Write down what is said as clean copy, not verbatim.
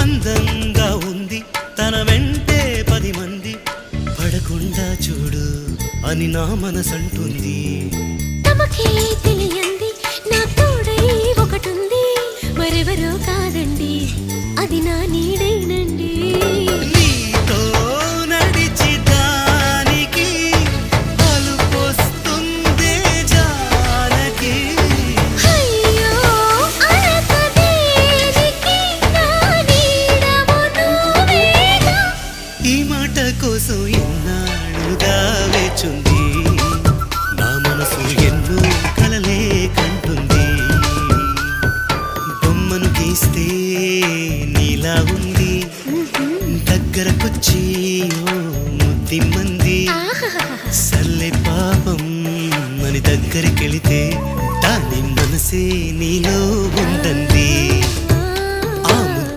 అందంగా ఉంది తన వెంటే 10 మంది పడకుండా చూడు అని నా మనసంటుంది. తమకే తెలియంది నా తోడై ఒకటుంది, మరెవరో కాదండి అది నా నీడేనండి. నీతో నడిచి దానికి అలుపొస్తుందే జానకి. అయ్యో అనక దేనికి నా నీడవు నువ్వేగా. ఈ మాట కోసం ఎన్నాళ్ళుగా వేచుంది నా మనసు ఎన్నో కలలే కంటుంది. బొమ్మను గీస్తే నీలా ఉంది దగ్గరకొచ్చి ఓ ముద్దిమ్మంది. సల్లే పాపం అని దగ్గరికెళితే దాని మనసే నీలో ఉందంది.